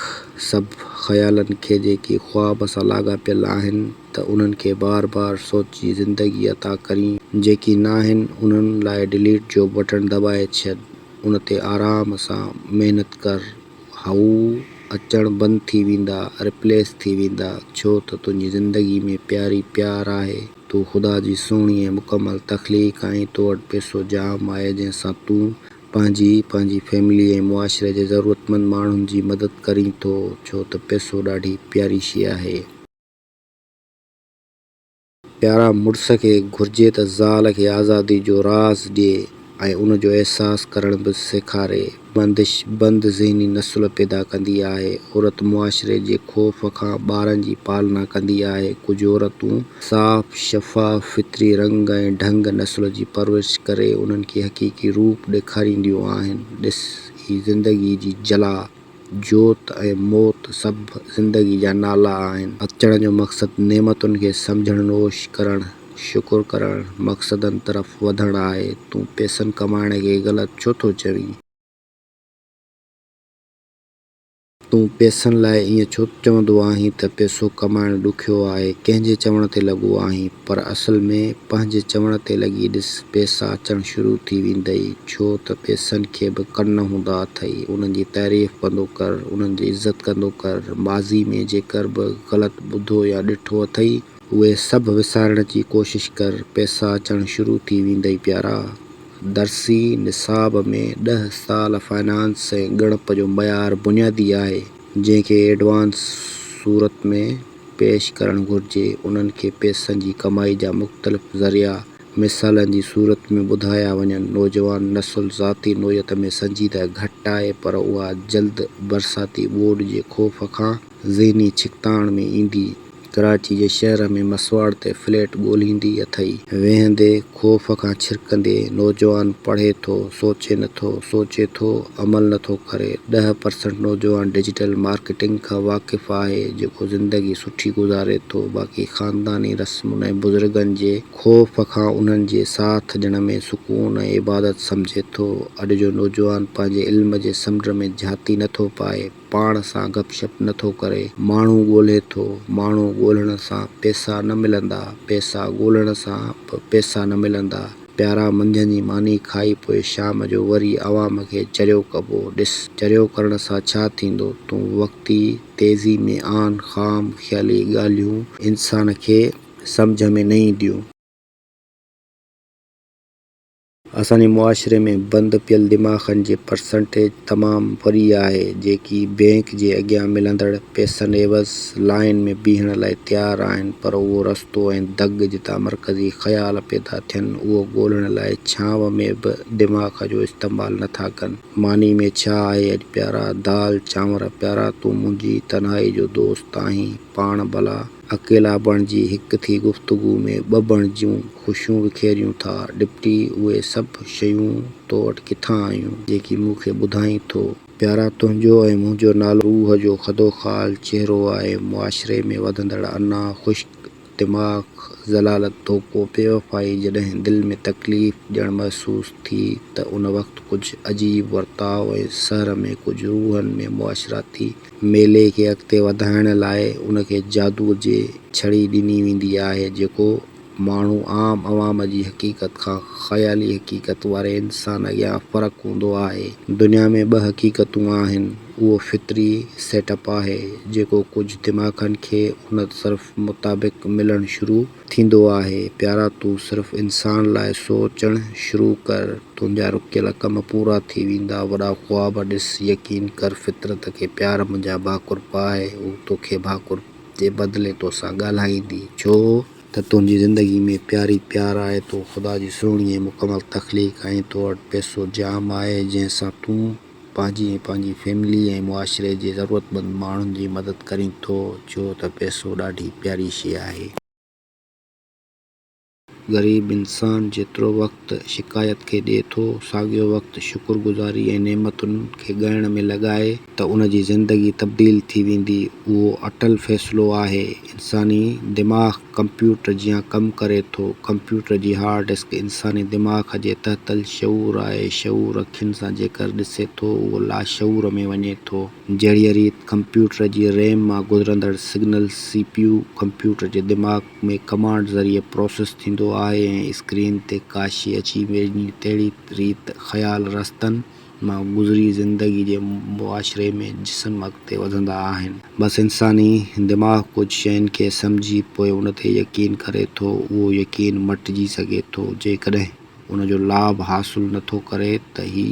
सभु ख़्यालनि खे जेकी ख़्वाब सां लाॻापियल आहिनि, त उन्हनि खे बार बार सोची ज़िंदगी अता करीं। जेकी न आहिनि उन्हनि लाइ डिलीट जो बटण दॿाए छॾ। उन ते आराम सां महिनत कर। हू अचणु बंदि थी वेंदा, रिप्लेस थी वेंदा, छो त तुंहिंजी ज़िंदगी में प्यारी प्यार आहे। तूं ख़ुदा जी सुहिणी ऐं मुकमल तख़लीक़ आहीं। तो वटि पैसो जाम आहे जंहिंसां तूं पंहिंजी फैमिली ऐं मुआशिरे जे ज़रूरतमंद माण्हुनि जी मदद करीं थो, छो त पैसो ॾाढी प्यारी शइ आहे। प्यारा मुड़ुस खे घुरिजे त ज़ाल खे आज़ादी जो राज़ ॾिए ऐं उन जो अहसास करण बि सेखारे। बंदिश बंदि ज़हनी नसुल पैदा कंदी आहे। औरत मुआशिरे जे ख़ौफ़ खां ॿारनि जी पालना कंदी आहे। कुझु औरतूं साफ़ शफ़ाफ़ फितरी रंग ऐं ढंग नसुल जी परवरिश करे उन्हनि खे हक़ीक़ी रूप ॾेखारींदियूं आहिनि। ॾिस, ही ज़िंदगी जी जला, जोत ऐं मौत सभु ज़िंदगी जा नाला आहिनि। अचण जो मक़सदु नेमतुनि खे सम्झणु, नोश करणु, शुकुर करणु, मक़सदनि तरफ़ वधणु आहे। तूं पैसनि कमाइण खे ग़लति छो थो चवीं? तूं पैसनि लाइ ईअं छो चवंदो आहीं त पैसो कमाइणु ॾुखियो आहे? कंहिंजे चवण ते लॻो आहीं? पर असल में पंहिंजे चवण ते लॻी ॾिस, पैसा अचणु शुरू थी वेंदई, छो त पैसनि खे बि कन हूंदा अथई। उन्हनि जी तारीफ़ कंदो कर, उन्हनि जी इज़त कंदो कर। माज़ी में जेकर बि ग़लति ॿुधो या ॾिठो अथई, उहे सभु विसारण जी कोशिशि कर। पैसा अचणु शुरू थी वेंदई प्यारा। दर्सी निसाब में 10 साल फाइनेंस ऐं ॻणप जो मयार बुनियादी आहे, जंहिंखे एडवांस सूरत में पेश करणु घुरिजे। उन्हनि खे पैसनि जी कमाई जा मुख़्तलिफ़ ज़रिया मिसालनि जी सूरत में ॿुधाया वञनि। नौजवान नसुल ज़ाती नोयत में संजीदह घटि आहे, पर उहा जल्द बरसाती ॿोॾि जे ख़ौफ़ खां ज़हनी छिकताण में ईंदी। कराची जे शहर में मसवाड़ ते फ्लैट ॻोल्हींदी अथई। वेहंदे ख़ौफ़ खां छिरकंदे नौजवान पढ़े थो, सोचे नथो, सोचे थो, अमल नथो करे। 10% नौजवान डिजिटल मार्केटिंग खां वाक़िफ़ आहे, जेको ज़िंदगी सुठी गुज़ारे थो। बाक़ी ख़ानदानी रस्मुनि ऐं बुज़ुर्गनि जे ख़ौफ़ खां उन्हनि जे साथ ॾियण में सुकून ऐं इबादत सम्झे थो। अॼु जो नौजवान पंहिंजे इल्म जे समुंड में झाती नथो पाए, पाण सां गपशप नथो करे, माण्हू ॻोल्हे थो। माण्हू ॻोल्हण सां पैसा न मिलंदा, पैसा ॻोल्हण सां पैसा न मिलंदा। प्यारा, मंझंदि जी मानी खाई पोइ शाम जो वरी अवाम खे चरियो कबो। ॾिस, चरियो करण सां छा थींदो? तूं वक़्ती तेज़ी में आन ख़ाम ख़्याली ॻाल्हियूं इंसान खे सम्झ में न ईंदियूं। असांजे मुआशिरे में बंदि पियल दिमाग़नि जी परसेंटेज तमामु वॾी आहे, जेकी बैंक जे अॻियां मिलंदड़ पैसनि एवज़ लाइन में बीहण लाइ तयारु आहिनि, पर उहो रस्तो ऐं दग जितां मर्कज़ी ख़्याल पैदा थियनि उहो ॻोल्हण लाइ छांव में बि दिमाग़ जो इस्तेमालु नथा कनि। मानी में छा आहे अॼु प्यारा, दाल चांवर प्यारा, तूं मुंहिंजी तन्हाई जो दोस्त आहीं, पाण भला अकेला बणिजी हिक थी गुफ़्तगू में ॿ बणिजियूं ख़ुशियूं विखेरियूं था। डिप्टी उहे सभु शयूं तो वटि किथां आयूं जेकी मूंखे ॿुधाईं थो। प्यारा, तुंहिंजो ऐं मुंहिंजो नालो रूह जो खदोख़ाल चहिरो आहे। मुआशिरे में वधंदड़ अना, ख़ुश्क दिमाग़, ज़लालत, धोखो, बेवफ़ाई। जॾहिं दिलि में तकलीफ़ ॼण महसूस थी त उन वक़्तु कुझु अजीब वर्ताव ऐं शहर में कुझु रूहनि में मुआशिराती मेले खे अॻिते वधाइण लाइ उनखे जादूअ जे छड़ी ॾिनी वेंदी आहे, जेको माण्हू आम अवाम जी हक़ीक़त खां ख़याली हक़ीक़त वारे इंसान अॻियां फ़र्क़ु हूंदो आहे। दुनिया में ॿ हक़ीक़तूं आहिनि, उहो फितरी सेटअप आहे जेको कुझु दिमाग़नि खे उन तर्फ़ मुताबिक़ मिलणु शुरू थींदो आहे। प्यारा, तूं सिर्फ़ु इंसान लाइ सोचणु शुरू कर, तुंहिंजा रुकियल कम पूरा थी वेंदा। वॾा ख़्वाब ॾिस, यकीन कर फितरत खे प्यार मुंहिंजा भाकुर पाए, हू तोखे भाकुर जे बदिले तोसां ॻाल्हाईंदी, छो त तुंहिंजी ज़िंदगी में प्यारी प्यार आहे। तो ख़ुदा जी सुहिणी ऐं मुकमल तख़लीक़ आहीं, तो वटि पैसो जाम आहे जंहिंसां तूं पंहिंजी ऐं पंहिंजी फैमिली ऐं मुआशिरे जे ज़रूरतमंद माण्हुनि जी मदद करीं थो, छो त पैसो ॾाढी प्यारी शइ आहे। ग़रीब इंसान जेतिरो वक़्तु शिकायत खे ॾिए थो, साॻियो वक़्तु शुक्रगुज़ारी ऐं नेमतुनि खे ॻणण में लॻाए त उन जी ज़िंदगी तब्दील थी वेंदी। उहो अटल फ़ैसिलो आहे। इंसानी दिमाग़ कंप्यूटर जीअं कमु करे थो। कंप्यूटर जी हार्ड डिस्क इंसानी दिमाग़ जे तहतल शऊर आहे। शऊर अखियुनि सां जेकर ॾिसे थो, उहो लाशऊर में वञे थो। जहिड़ीअ रीति कंप्यूटर जी रैम मां गुज़रंदड़ सिग्नल CPU कंप्यूटर जे दिमाग़ में कमांड ज़रिए प्रोसेस थींदो आहे ऐं स्क्रीन ते काशी अची वञे, तहिड़ी रीति ख़्याल रस्तनि मां गुज़री ज़िंदगी जे मुआशिरे में जिस्म अॻिते वधंदा आहिनि। बसि इंसानी दिमाग़ कुझु शयुनि खे सम्झी पोइ उन ते यकीन करे थो। उहो यकीन मटिजी सघे थो जेकॾहिं उन जो लाभ हासिलु नथो करे त ही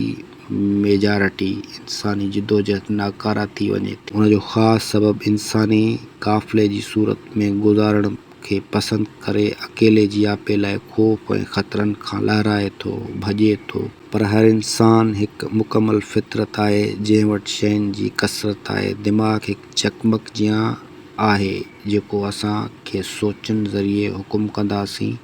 मेजॉरिटी इंसानी जिदोजहद नाकारा थी वञे थी। उन जो ख़ासि सबबु इंसानी क़ाफ़िले जी सूरत में गुज़ारण खे पसंदि करे अकेले जियापे लाइ ख़ौफ़ ऐं ख़तरनि खां लहराए थो, भॼे थो। पर हर इंसान हिकु मुकमल फितरत आहे जंहिं वटि शयुनि जी कसरत आहे। दिमाग़ हिकु चकमक जीअं आहे जेको असां खे सोचनि ज़रिए हुकुम कंदासीं,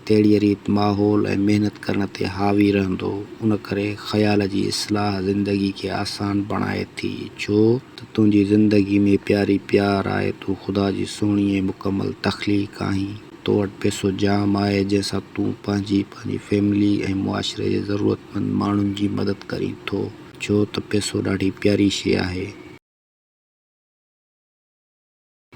तहिड़ीअ रीति माहौल ऐं महिनत करण ते हावी रहंदो। उन करे ख़्याल जी इस्लाह ज़िंदगी खे आसान बणाए थी, छो त तुंहिंजी ज़िंदगी में प्यारी प्यार आहे। तूं ख़ुदा जी सुहिणी ऐं मुकमल तख़लीक़ आहीं। तो वटि पैसो जाम आहे जंहिंसां तूं पंहिंजी फैमिली ऐं मुआशिरे जे ज़रूरतमंद माण्हुनि जी मदद करीं थो, छो त पैसो ॾाढी प्यारी शइ आहे।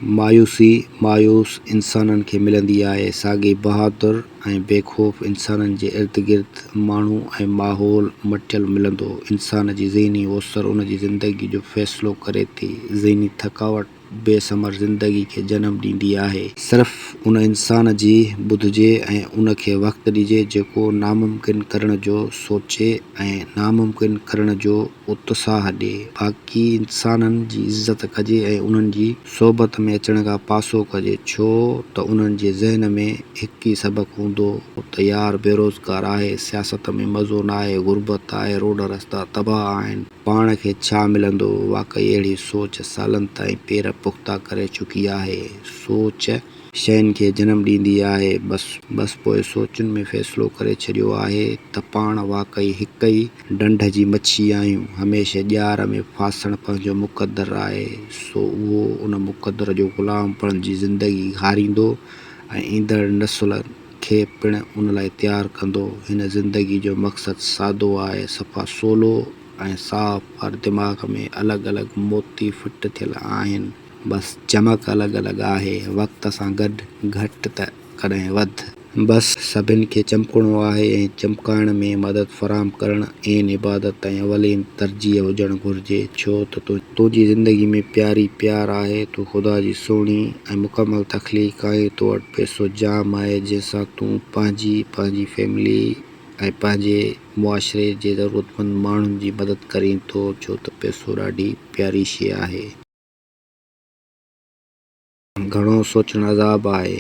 मायूसी मायूस इंसाननि खे मिलंदी आहे। साॻी बहादुर ऐं बेख़ौफ़ इंसाननि जे इर्द गिर्द माण्हू ऐं माहौल मटियल मिलंदो। इंसान जी ज़हनी ओसर उन जी ज़िंदगी जो फ़ैसिलो करे थी। ज़हनी थकावट बेसमर ज़िंदगी खे जनमु ॾींदी आहे। सिर्फ़ु उन इंसान जी ॿुधिजे ऐं उन खे वक़्तु ॾिजे जेको नामुमकिन करण जो सोचे ऐं नामुमकिन करण जो उत्साह ॾिए। बाक़ी इंसाननि जी इज़त कजे ऐं उन्हनि जी सोबत में अचण खां पासो कजे, छो त उन्हनि जे ज़हन में हिकु ई सबक़ु हूंदो त यार बेरोज़गार आहे, सियासत में मज़ो न आहे, गुरबत आहे, रोड रस्ता तबाह आहिनि, पाण खे छा मिलंदो। वाक़ई अहिड़ी सोच सालनि ताईं पेर पुख़्ता करे चुकी आहे। सोच शयुनि खे जनमु ॾींदी आहे। बसि पोइ सोचुनि में फ़ैसिलो करे छॾियो आहे त पाण वाक़ई हिक ई ढंढ जी मच्छी आहियूं। हमेशह ॼार में फासण पंहिंजो मुक़दरु आहे, सो उहो उन मुक़दर जो ग़ुलाम पण जी ज़िंदगी हारींदो ऐं ईंदड़ नसुलनि खे पिणु उन लाइ तयारु कंदो। हिन ज़िंदगी जो मक़सदु सादो आहे, सफ़ा सोलो ऐं साफ़। हर दिमाग़ में अलॻि अलॻि मोती फिट थियल आहिनि, बसि चमक अलॻि अलॻि आहे, वक़्त सां गॾु घटि त कॾहिं वधि। बसि सभिनि खे चमकणो आहे ऐं चमकाइण में मदद फ़राहम करणु ऐं इबादत ऐं अवलीन तरजीह हुजणु घुरिजे, छो त तुंहिंजी ज़िंदगी में प्यारी प्यार आहे। तूं ख़ुदा जी सुहिणी ऐं मुकमल तख़लीक़ आहीं। तो वटि पैसो जाम आहे जंहिंसां तूं पंहिंजी फैमिली ऐं पंहिंजे मुआशिरे जे ज़रूरतमंद माण्हुनि जी मदद करीं थो, छो त पैसो ॾाढी प्यारी शइ आहे। घणो सोचणु अज़ाब आहे।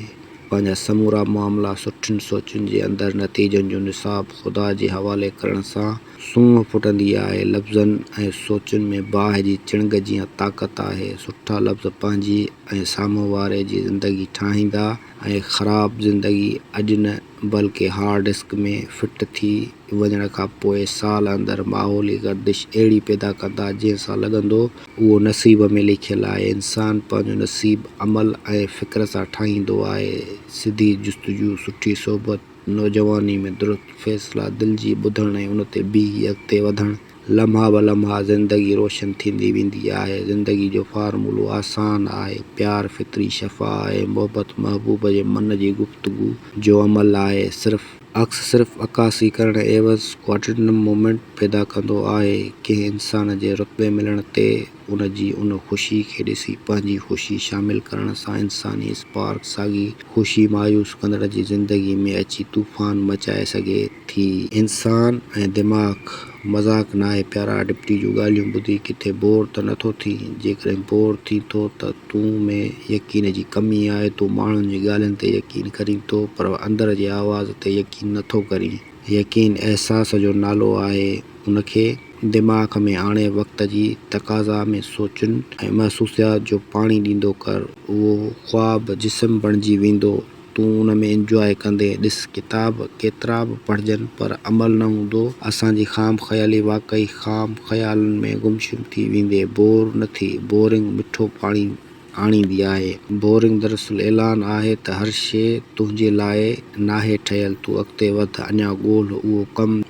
पंहिंजा समूरा मामला सुठियुनि सोचुनि जे अंदरि नतीजनि जो निसाब ख़ुदा जे हवाले करण सां सूंहं फुटंदी आहे। लफ़्ज़नि ऐं सोचुनि में बाहि जी चिणग जीअं ताक़त आहे। सुठा लफ़्ज़ पंहिंजी ऐं साम्हूं वारे जी ज़िंदगी ठाहींदा ऐं ख़राबु ज़िंदगी अॼु न बल्कि हार्ड डिस्क में फिट थी वञण खां पोइ साल अंदरि माहौली गर्दिश अहिड़ी पैदा कंदा जंहिं सां लॻंदो उहो नसीब में लिखियलु आहे। इंसानु पंहिंजो नसीब अमल ऐं फ़िक्र सां ठाहींदो आहे। सिधी जुस्तजू, सुठी सोबत, नौजवानी में दुरुस्त फ़ैसिला, दिलि जी ॿुधण ऐं उन ते बीही अॻिते वधणु, लम्हा ब लम्हा ज़िंदगी रोशन थींदी वेंदी आहे। ज़िंदगी जो फार्मूलो आसान आहे। प्यार फितरी शफ़ा आहे। मोहबत महबूब जे मन जी गुफ़्तगू जो अमल आहे। सिर्फ़ अकासी करण एवज़ क्वांटम मोमेंट पैदा कंदो आहे। कंहिं इंसान जे रुतबे मिलण ते उन जी उन ख़ुशी खे ॾिसी पंहिंजी ख़ुशी शामिल करण सां इंसानी स्पार्क साॻी ख़ुशी मायूस कंदड़ जी ज़िंदगी में अची तूफ़ान मचाए सघे थी। इंसान ऐं दिमाग़ मज़ाक न आहे प्यारा। डिप्टी जूं ॻाल्हियूं ॿुधी किथे बोर त नथो थी? जेकॾहिं बोर थी थो त तूं में यकीन जी कमी आहे। तूं माण्हुनि जी ॻाल्हियुनि ते यकीन करीं थो पर अंदर जे आवाज़ ते यकीन नथो करीं। यकीन अहसास जो नालो आहे। उनखे दिमाग़ में आणे वक़्त जी तक़ाज़ा में सोचुनि ऐं महसूसियात जो पाणी ॾींदो कर। उहो ख़्वाब जिस्म बणिजी वेंदो। तूं उन में इंजॉय कंदे ॾिस। किताब केतिरा बि पढ़जनि पर अमल न हूंदो। असांजी ख़ाम ख़याली वाक़ई ख़ाम ख़यालनि में गुमशुम थी वेंदे। बोर न थी। बोरिंग मिठो पाणी आणींदी आहे। बोरिंग दरअसल ऐलान आहे त हर शइ तुंहिंजे लाइ नाहे ठहियलु। तूं अॻिते वध, अञा ॻोल्ह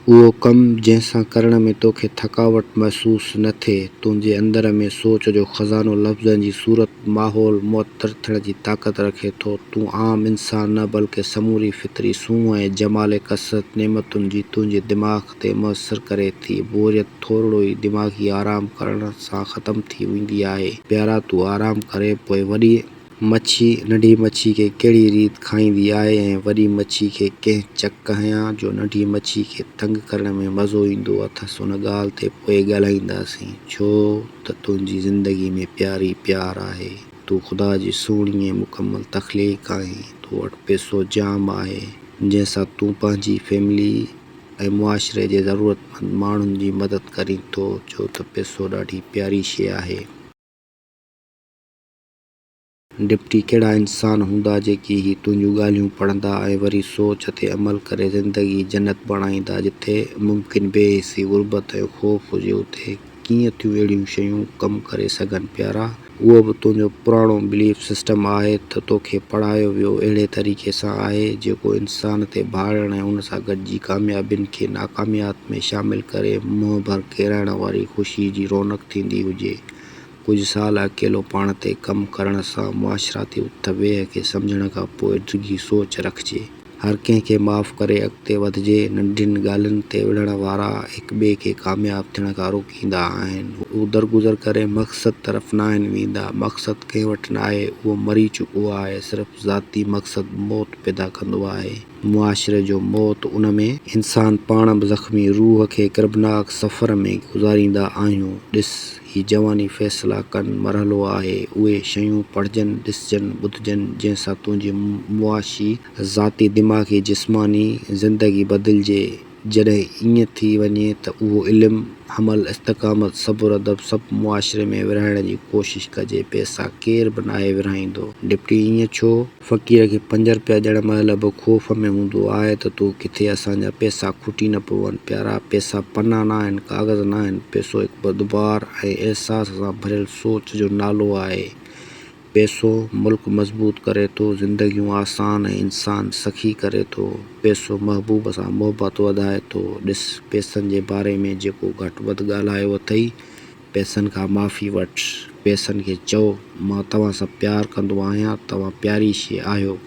उहो कमु जंहिंसां करण में तोखे थकावट महसूसु न थिए। तुंहिंजे अंदर में सोच जो ख़ज़ानो लफ़्ज़नि जी सूरत माहौल मुअत्तर थियण जी ताक़त रखे थो। तूं आम इंसान न बल्कि समूरी फितरी सूंहं ऐं जमाले कसरत नेमतुनि जी तुंहिंजे दिमाग़ ते मुअसर करे थी। बोरियत थोरो ई दिमाग़ी आराम करण सां ख़तमु थी वेंदी आहे। प्यारा तूं आराम करे पोइ वॾी मच्छी नंढी मच्छी खे कहिड़ी रीति खाईंदी आहे ऐं वॾी मच्छी खे कंहिं चक हयां जो नंढी मच्छी खे तंग करण में मज़ो ईंदो अथसि। उन ॻाल्हि ते पोइ ॻाल्हाईंदासीं। छो त तुंहिंजी ज़िंदगी में प्यारी प्यार आहे। तूं ख़ुदा जी सुहिणी ऐं मुकमल तख़लीक़ आहीं। तो वटि पैसो जाम आहे जंहिंसां तूं पंहिंजी फैमिली ऐं मुआशिरे जे ज़रूरतमंद माण्हुनि जी मदद करीं थो, छो त पैसो ॾाढी प्यारी शइ आहे। डिप्टी कहिड़ा इंसान हूंदा जेकी ही तुंहिंजूं ॻाल्हियूं पढ़ंदा ऐं वरी सोच ते अमल करे ज़िंदगी जन्नत बणाईंदा। जिथे मुमकिन बेहिसी, गुरबत ऐं ख़ौफ़ हुजे उते कीअं थियूं अहिड़ियूं शयूं कमु करे सघनि प्यारा? उहो बि तुंहिंजो पुराणो बिलीफ सिस्टम आहे त तोखे पढ़ायो वियो अहिड़े तरीक़े सां आहे जेको इंसान ते भाड़ण ऐं उन सां गॾिजी कामयाबियुनि खे नाकामियात में शामिल करे मुंहं भर किराइण वारी ख़ुशी जी रौनक थींदी हुजे। कुझु साल अकेलो पाण ते कमु करण सां मुआशिराती उथ वेह खे सम्झण खां पोइ डिघी सोच रखिजे। हर कंहिंखे माफ़ करे अॻिते वधिजे। नंढियुनि ॻाल्हियुनि ते विढ़ण वारा हिक ॿिए खे कामयाबु थियण खां रोकींदा आहिनि। उहे दरगुज़र करे मक़सद तरफ़ न आहिनि वेंदा। मक़सद कंहिं वटि न आहे, उहो मरी चुको आहे। सिर्फ़ु ज़ाती मक़सद मौत पैदा कंदो आहे। मुआशिरे जो मौत उन में इंसान पाण बि ज़ख़्मी रूह खे कर्बनाक सफ़र में गुज़ारींदा आहियूं। ॾिस, ही जवानी फ़ैसिला कनि मरहलो आहे। उहे शयूं पढ़जनि, ॾिसजनि, ॿुधजनि जंहिंसां तुंहिंजी मुआशी, ज़ाती, दिमाग़ी, जिस्मानी ज़िंदगी बदिलिजे। जॾहिं ईअं थी वञे त उहो इल्मु, अमल, इस्तिक़ामत, सब्र, अदब सभु मुआशिरे में विरहाइण जी कोशिशि कजे। पैसा केर बि नाहे विरहाईंदो। डिप्टी ईअं छो? फ़क़ीर खे 5 रुपया ॾियण महिल बि ख़ौफ़ में हूंदो आहे त तूं किथे असांजा पैसा खुटी न पवनि। प्यारा, पैसा पना न आहिनि, काग़ज़ न आहिनि। पैसो हिकु बदबार ऐं अहसास सां भरियल सोच जो नालो आहे। पैसो मुल्क मज़बूत करे थो, ज़िंदगियूं आसान ऐं इंसान सखी करे थो। पैसो महबूब सां मोहबत वधाए थो। ॾिस, पैसनि जे बारे में जेको घटि वधि ॻाल्हायो अथई, पैसनि खां माफ़ी वठि। पैसनि खे चओ, मां तव्हां सां प्यारु कंदो आहियां। तव्हां प्यारी शइ आहियो।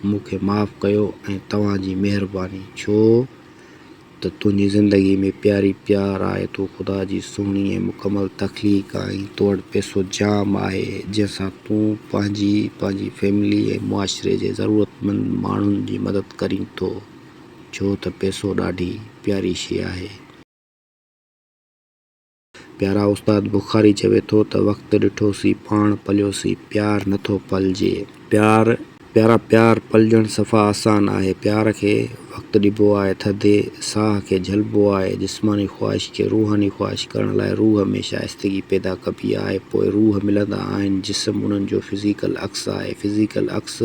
मूंखे माफ़ कयो ऐं तव्हांजी महिरबानी। छो त तुंहिंजी ज़िंदगी में प्यारी प्यार आहे। तूं ख़ुदा जी सुहिणी ऐं मुकमल तख़लीक़ आहीं। तो वटि पैसो जाम आहे जंहिंसां तूं पंहिंजी फैमिली ऐं मुआशिरे जे ज़रूरतमंद माण्हुनि जी मदद करीं थो, छो त पैसो ॾाढी प्यारी शइ आहे। प्यारा उस्ताद बुखारी चवे थो त वक़्तु ॾिठोसीं पाण पलियोसीं, प्यार नथो पलिजे। प्यार पलजण सफ़ा आसान आहे। प्यार खे वक़्तु ॾिबो आहे, थधे साह खे झलिबो आहे। जिस्मानी ख़्वाहिश खे रूहानी ख़्वाहिश करण लाइ रूह में शाइस्तगी पैदा कबी आहे, पोइ रूह मिलंदा आहिनि। जिस्म उन्हनि जो फिज़िकल अक्स आहे। फिज़िकल अक्स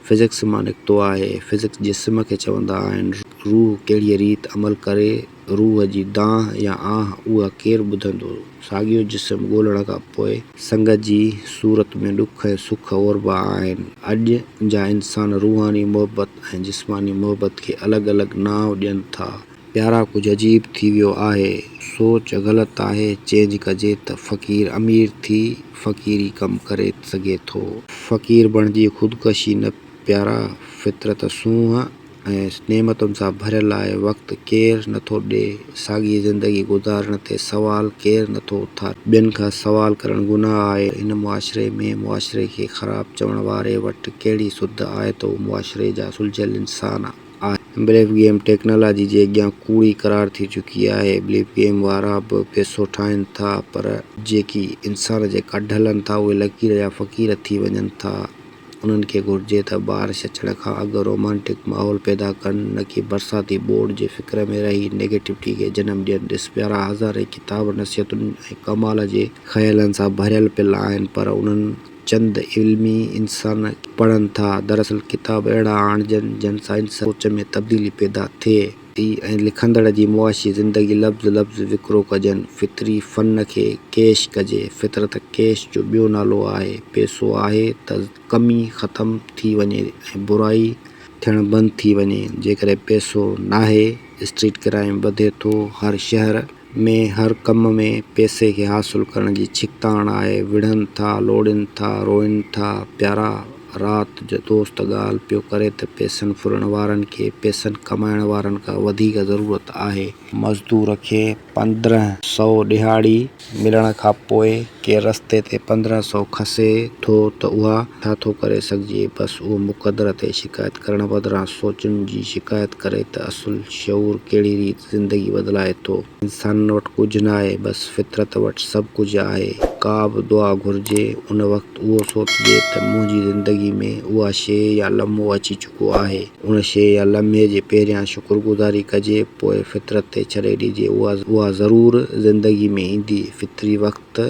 फिज़िक्स मां निकितो आहे। फिज़िक्स जिस्म खे चवंदा आहिनि। रूह कहिड़ी रीति अमल करे, रूह जी दांह या आह उहा केरु ॿुधंदो। साॻियो जिस्म ॻोल्हण खां पोइ संगत जी सूरत में ॾुख ऐं सुख ओरबा आहिनि। अॼु जा इंसान रूहानी मोहबत ऐं जिस्मानी मोहबत खे अलॻि अलॻि नाव ॾियनि था। प्यारा कुझु अजीब थी वियो आहे। सोच ग़लति आहे। चेंज कजे त फ़क़ीर अमीर थी फ़क़ीरी कमु करे सघे थो। फ़क़ीर बणिजी ख़ुदकशी न प्यारा। फितरत सूंहं ऐं नेमतुनि सां भरियल आहे। वक़्तु केरु नथो ॾिए। साॻी ज़िंदगी गुज़ारण ते सवाल केरु नथो उथारे। ॿियनि खां सवाल करणु गुनाह आहे। हिन मुआशिरे में मुआशिरे खे ख़राबु चवण वारे वटि कहिड़ी सुध आहे त उहो मुआशिरे जा सुलझियल इंसान आहे। ब्लीफ गेम टेक्नोलॉजी जे अॻियां कूड़ी करार थी चुकी आहे। ब्लीफ गेम वारा बि पैसो ठाहिनि था, पर जेकी इंसान जे कढ हलनि था उहे लकीर या फ़क़ीर थी वञनि था। उन्हनि खे घुरिजे त बारिश अचण खां अॻु रोमांटिक माहौल पैदा कनि, न कि बरसाती बोर्ड जे फ़िक्र में रही नेगेटिविटी खे जनमु ॾियनि। ॾिस, प्यारा हज़ारे किताब नसीहतुनि ऐं कमाल जे ख़्यालनि सां भरियल पियल आहिनि, पर उन्हनि चंद इल्मी इंसान पढ़नि था। दरअसल किताब अहिड़ा आणिजनि जन सां सोच में तब्दीली पैदा थिए ऐं लिखंदड़ जी मुआशी ज़िंदगी लफ़्ज़ लफ़्ज़ विकिरो कजनि। फितरी फ़न खे कैश कजे। फितरत कैश जो ॿियो नालो आहे। पैसो आहे त कमी ख़तमु थी वञे ऐं बुराई थियणु बंदि थी वञे। जेकॾहिं पैसो नाहे, स्ट्रीट क्राइम वधे थो। हर शहर में हर कम में पैसे खे हासिलु करण जी छिकताण आहे। विढ़नि था, लोड़ीनि था, रोइनि था। प्यारा राति जो दोस्त ॻाल्हि पियो करे त पैसनि फुरण वारनि खे पैसनि कमाइण वारनि खां वधीक ज़रूरत आहे। मज़दूर खे 1500 ॾिहाड़ी मिलण खां पोइ केरु रस्ते ते 1500 खसे थो त उहा छा थो करे सघिजे। बसि उहो मुक़दर ते शिकायत करण बदिरां सोचुनि जी शिकायत करे त असुल शऊर कहिड़ी रीति ज़िंदगी बदिलाए थो। इंसाननि वटि कुझु न आहे, बसि फितरत वटि सभु कुझु आहे। का बि दुआ घुरिजे, उन वक़्तु उहो सोचिजे त मुंहिंजी ज़िंदगी में उहा शइ या लम्हो अची चुको आहे। उन शइ या लम्हे जे पहिरियां शुक्रगुज़ारी कजे, पोइ फितरत ते छॾे ॾिजे। उहा ज़रूरु ज़िंदगी में ईंदी। फितरी वक़्तु